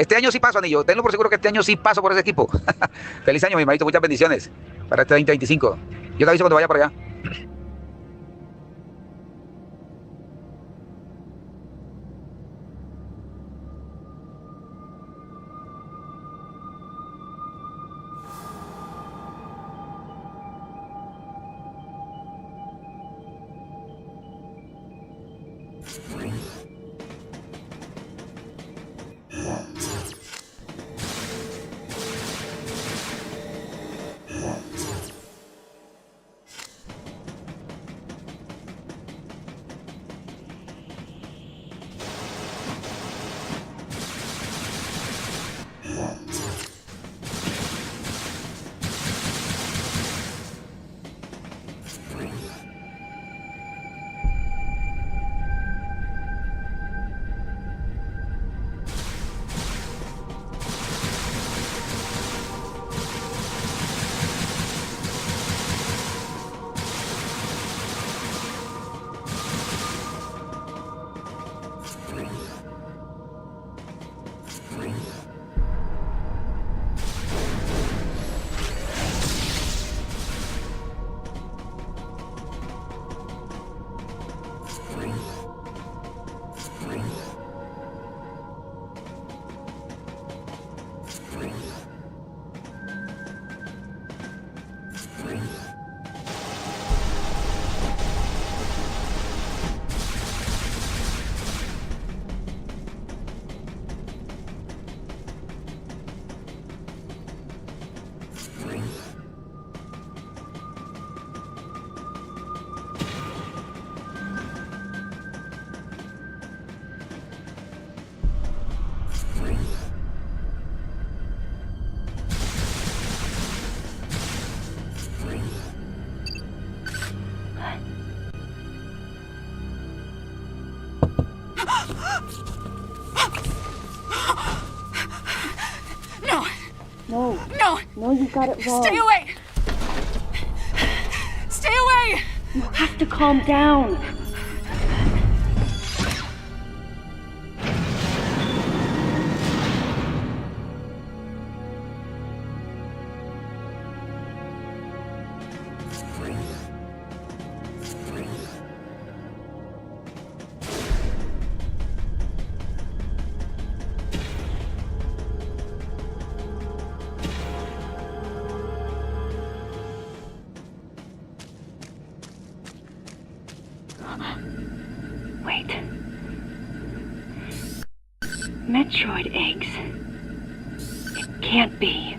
Este año sí paso, Anillo. Tenlo por seguro que este año sí paso por ese equipo. Feliz año, mi hermanito. Muchas bendiciones para este 2025. Yo te aviso cuando vaya por allá. No, you got it wrong. Stay away! Stay away! You have to calm down. Wait. Metroid eggs. It can't be.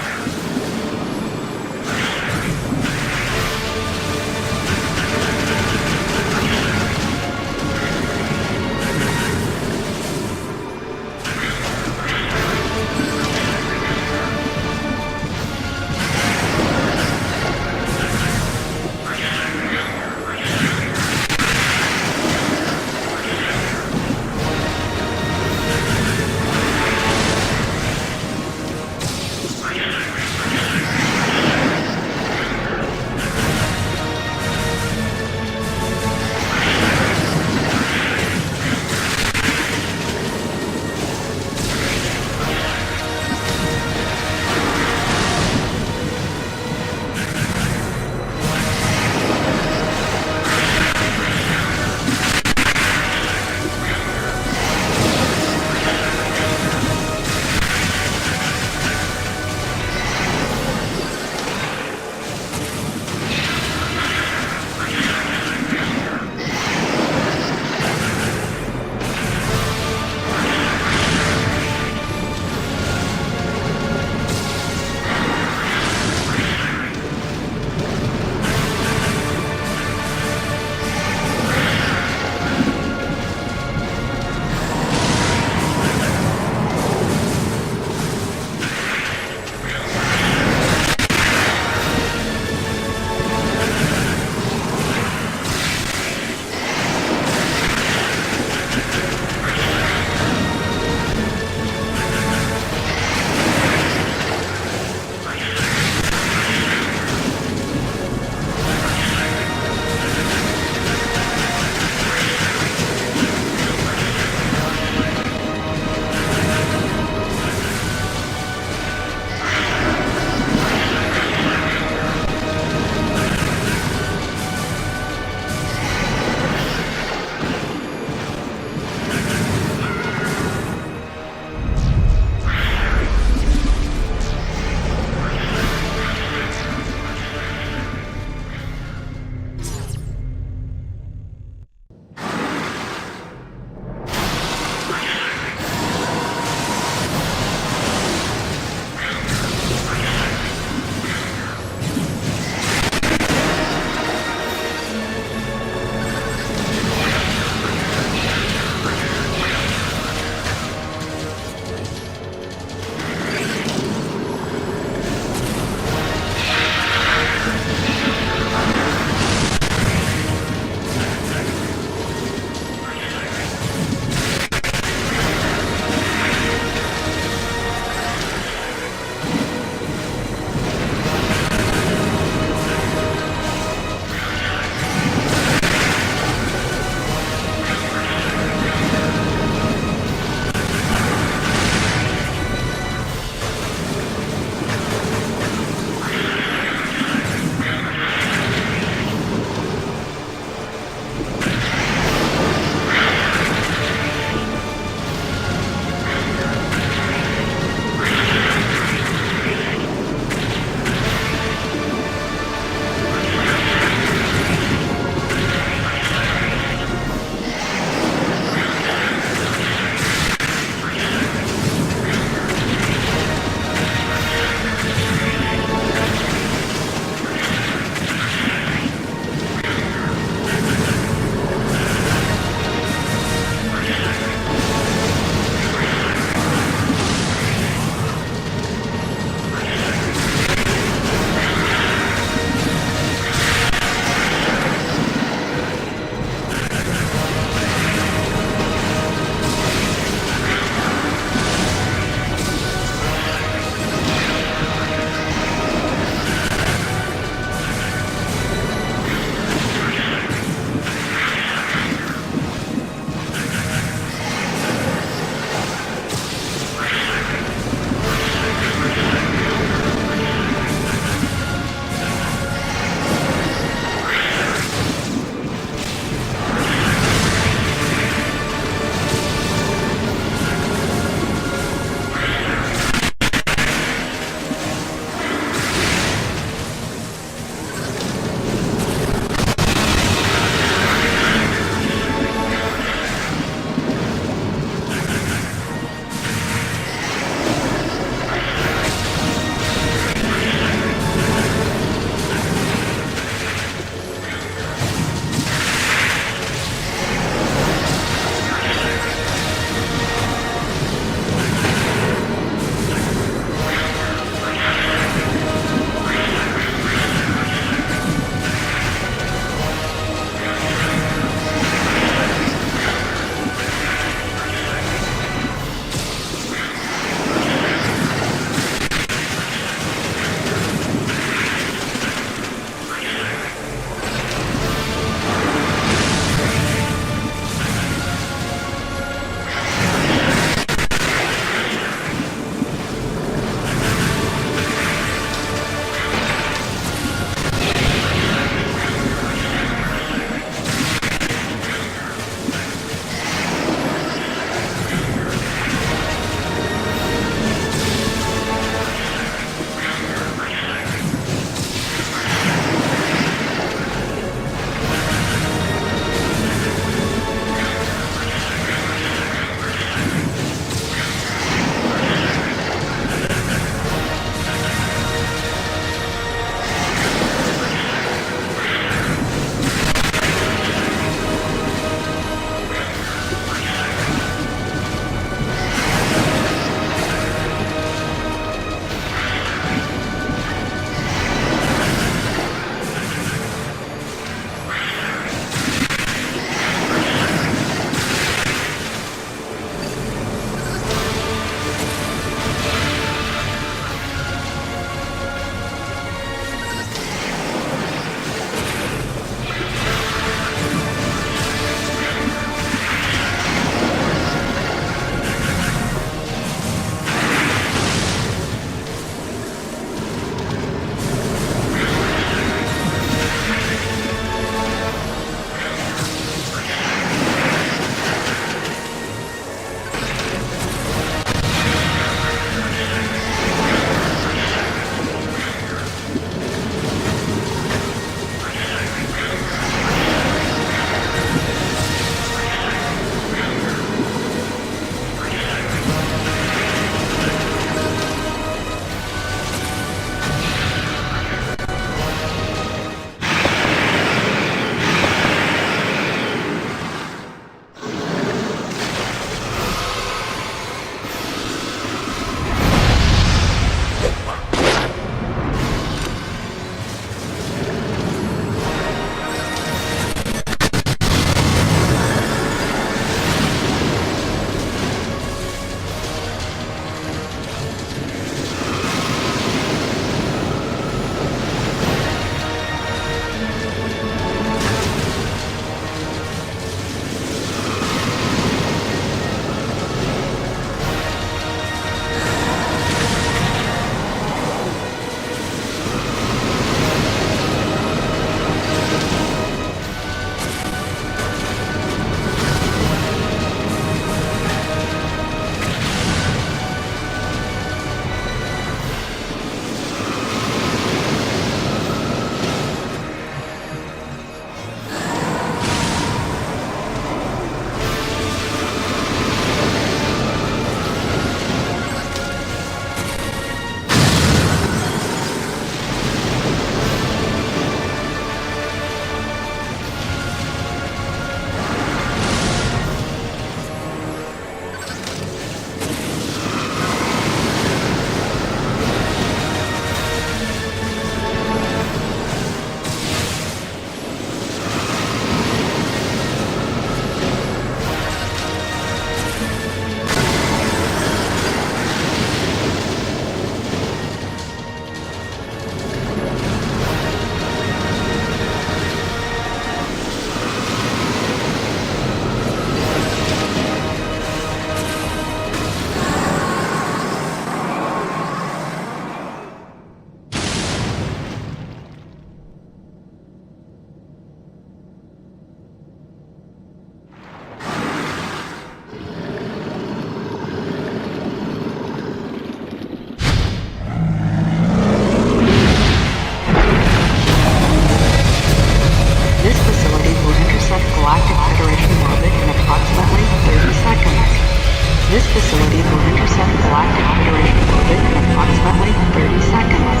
This facility will intercept galactic Federation orbit in approximately 30 seconds.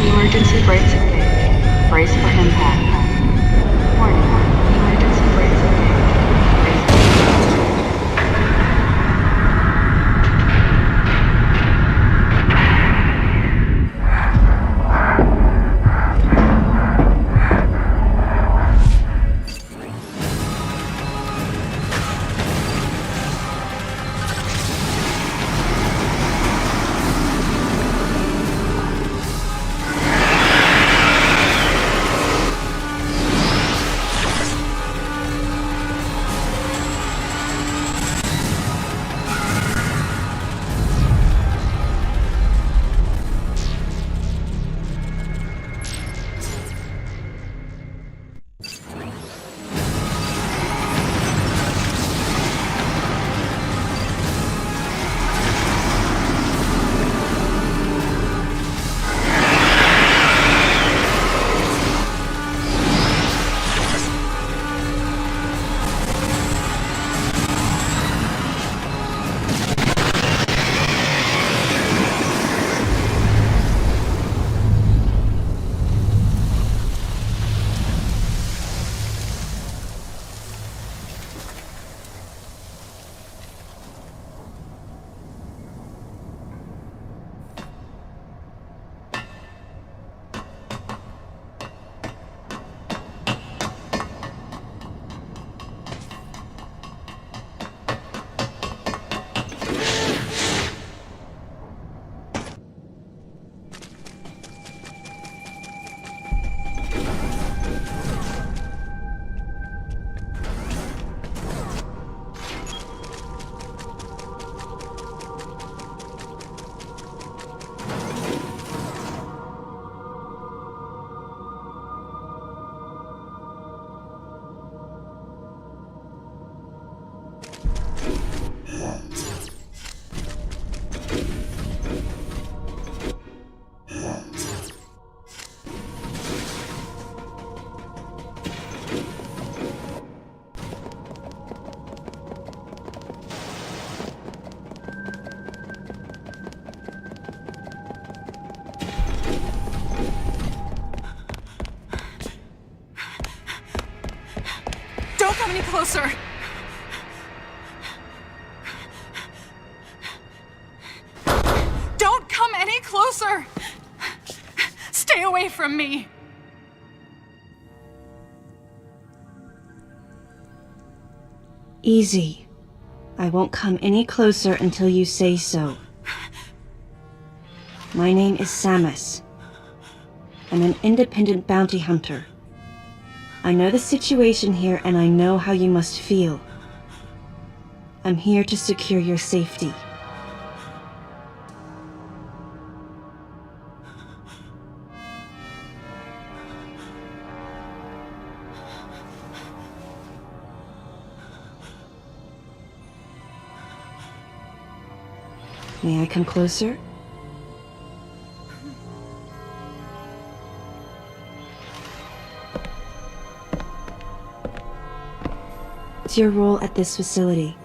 Emergency brakes engaged. Brace for impact. Warning. Emergency brakes engaged. Brace for impact. 'Don't come any closer! Don't come any closer! Stay away from me! Easy. I won't come any closer until you say so. My name is Samus. I'm an independent bounty hunter. I know the situation here and I know how you must feel. I'm here to secure your safety. May I come closer? What's your role at this facility?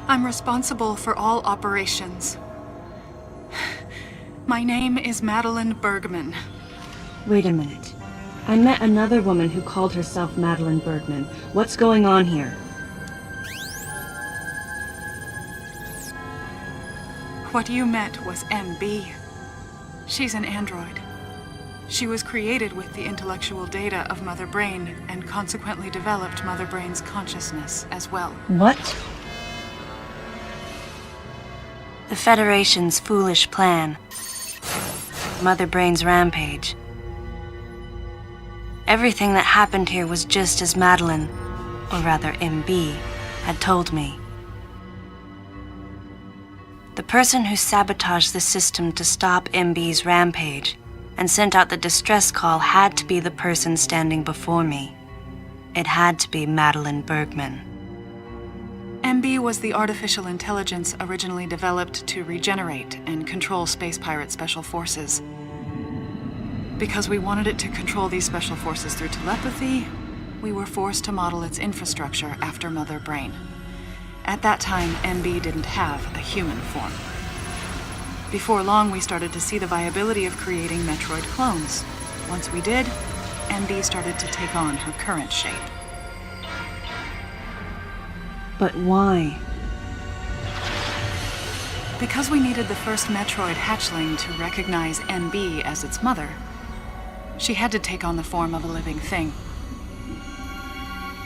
I'm responsible for all operations. My name is Madeline Bergman. Wait a minute. I met another woman who called herself Madeline Bergman. What's going on here? What you met was MB. She's an android. She was created with the intellectual data of Mother Brain and consequently developed Mother Brain's consciousness as well. What? The Federation's foolish plan. Mother Brain's rampage. Everything that happened here was just as Madeline, or rather MB, had told me. The person who sabotaged the system to stop MB's rampage and sent out the distress call had to be the person standing before me. It had to be Madeline Bergman. MB was the artificial intelligence originally developed to regenerate and control space pirate special forces. Because we wanted it to control these special forces through telepathy, we were forced to model its infrastructure after Mother Brain. At that time, MB didn't have a human form. Before long, we started to see the viability of creating metroid clones. Once we did, MB started to take on her current shape. But why? Because we needed the first metroid hatchling to recognize MB as its mother, she had to take on the form of a living thing.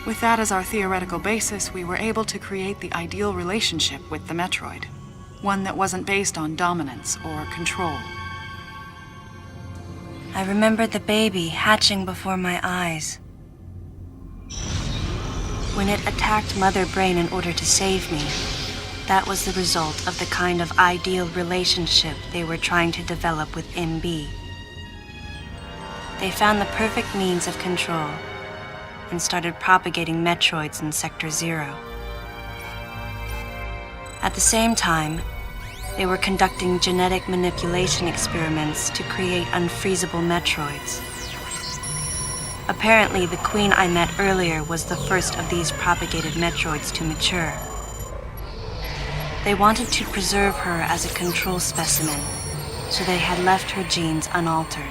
With that as our theoretical basis, we were able to create the ideal relationship with the metroid, one that wasn't based on dominance or control. I remembered the baby hatching before my eyes. When it attacked Mother Brain in order to save me, that was the result of the kind of ideal relationship they were trying to develop with MB. They found the perfect means of control and started propagating metroids in Sector 0. At the same time, they were conducting genetic manipulation experiments to create unfreezable metroids. Apparently, the queen I met earlier was the first of these propagated metroids to mature. They wanted to preserve her as a control specimen, so they had left her genes unaltered.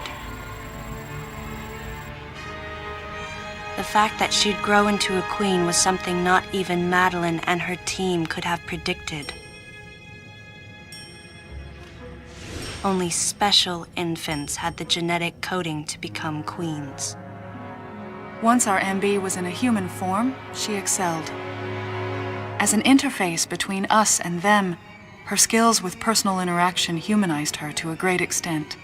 The fact that she'd grow into a queen was something not even Madeline and her team could have predicted. Only special infants had the genetic coding to become queens. Once our MB was in a human form, she excelled. As an interface between us and them, her skills with personal interaction humanized her to a great extent.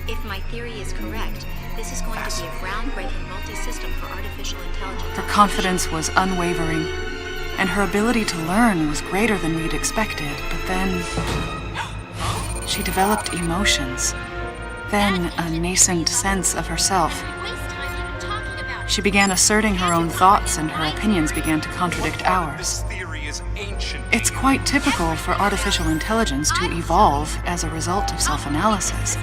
If my theory is correct, this is going to be a groundbreaking multi-system for artificial intelligence. Her confidence was unwavering, and her ability to learn was greater than we'd expected, but then she developed emotions, then a nascent sense of herself. She began asserting her own thoughts, and her opinions began to contradict ours. It's quite typical for artificial intelligence to evolve as a result of self-analysis.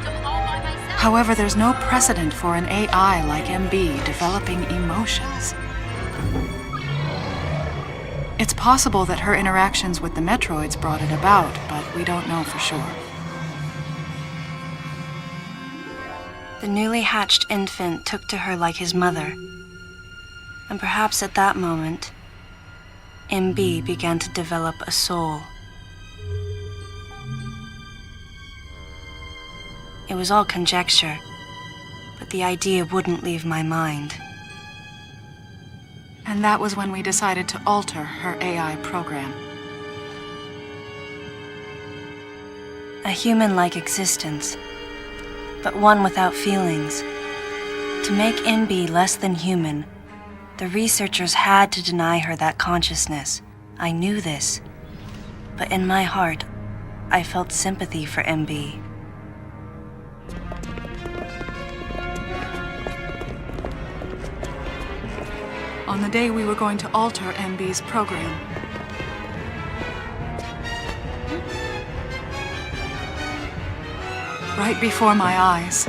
However, there's no precedent for an AI like MB developing emotions. It's possible that her interactions with the metroids brought it about, but we don't know for sure. The newly hatched infant took to her like his mother. And perhaps at that moment, MB began to develop a soul. It was all conjecture, but the idea wouldn't leave my mind. And that was when we decided to alter her AI program. A human-like existence, but one without feelings. To make MB less than human, the researchers had to deny her that consciousness. I knew this, but in my heart, I felt sympathy for MB. On the day we were going to alter MB's program, right before my eyes,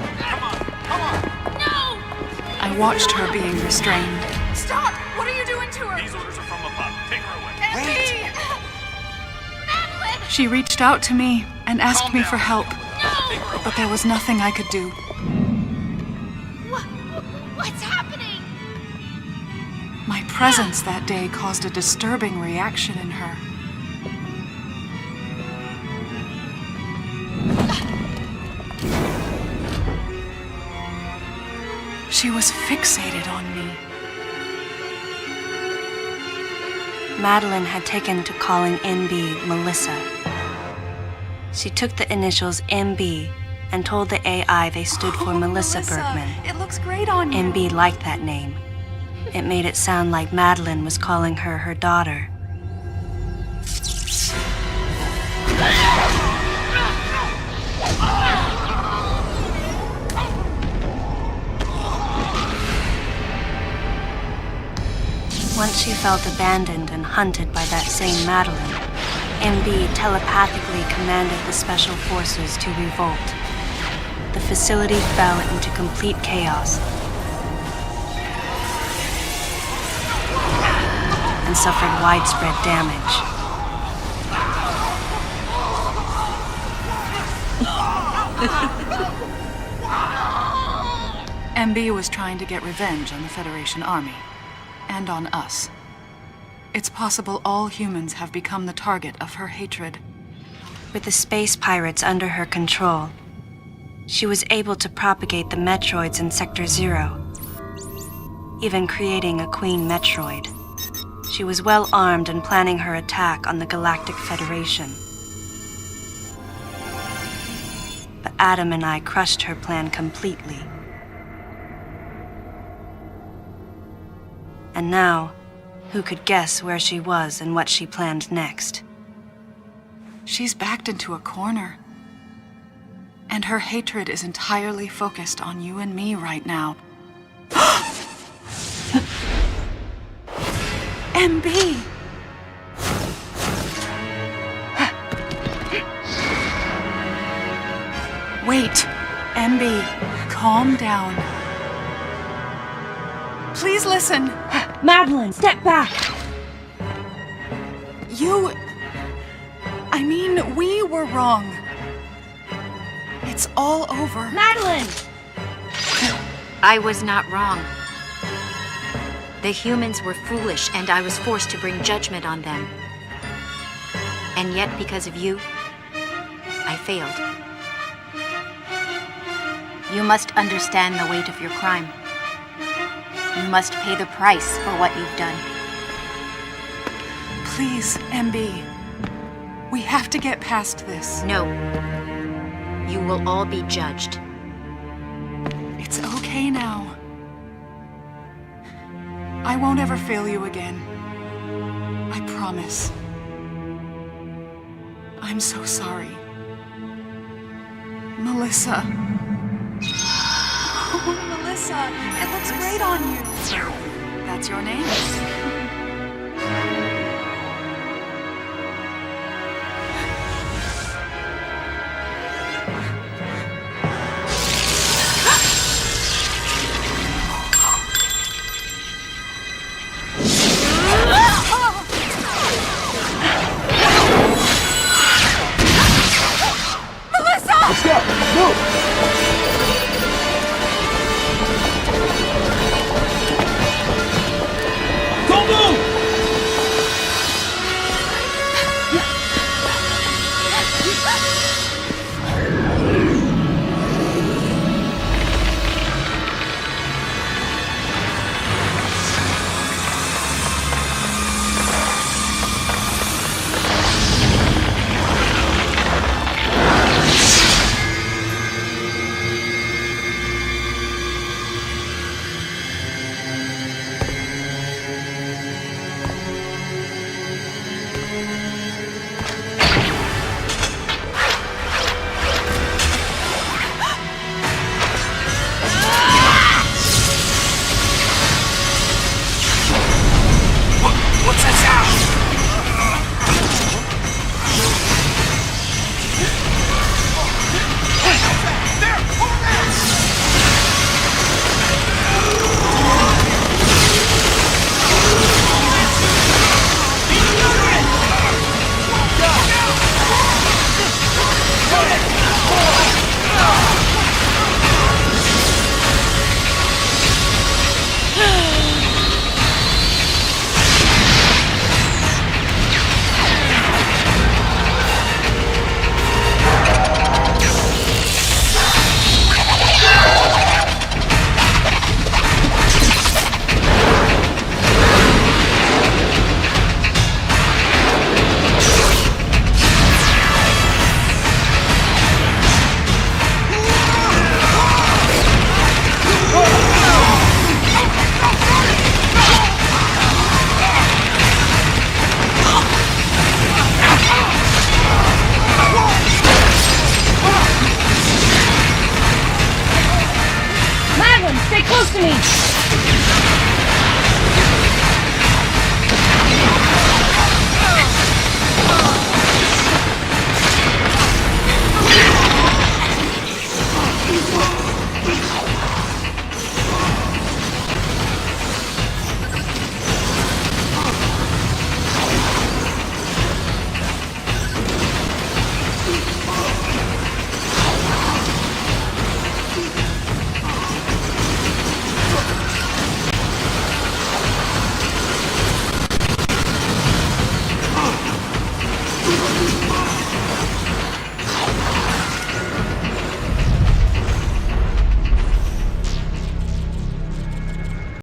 I watched her being restrained. Stop! What are you doing to her? These orders are from above. Take her away. Wait! Madeline! She reached out to me and asked Calm me down. for help, No! but there was nothing I could do. What's happening? My presence that day caused a disturbing reaction in her. She was fixated on me. Madeline had taken to calling MB Melissa. She took the initials MB and told the AI they stood for Melissa Bergman. It looks great on you. MB liked that name. It made it sound like Madeline was calling her her daughter. Once she felt abandoned and hunted by that same Madeline, MB telepathically commanded the Special Forces to revolt. The facility fell into complete chaos and suffered widespread damage. MB was trying to get revenge on the Federation Army. And on us. It's possible all humans have become the target of her hatred. With the space pirates under her control, she was able to propagate the metroids in Sector 0, even creating a Queen Metroid. She was well armed and planning her attack on the Galactic Federation. But Adam and I crushed her plan completely. And now, who could guess where she was and what she planned next? She's backed into a corner. And her hatred is entirely focused on you and me right now. MB! Wait, MB, calm down. Please listen. Madeline, step back! We were wrong. It's all over. Madeline! I was not wrong. The humans were foolish, and I was forced to bring judgment on them. And yet, because of you, I failed. You must understand the weight of your crime. You must pay the price for what you've done. Please, MB. We have to get past this. No. You will all be judged. It's okay now. I won't ever fail you again. I promise. I'm so sorry. Melissa. Oh, Melissa, it looks great on you. That's your name?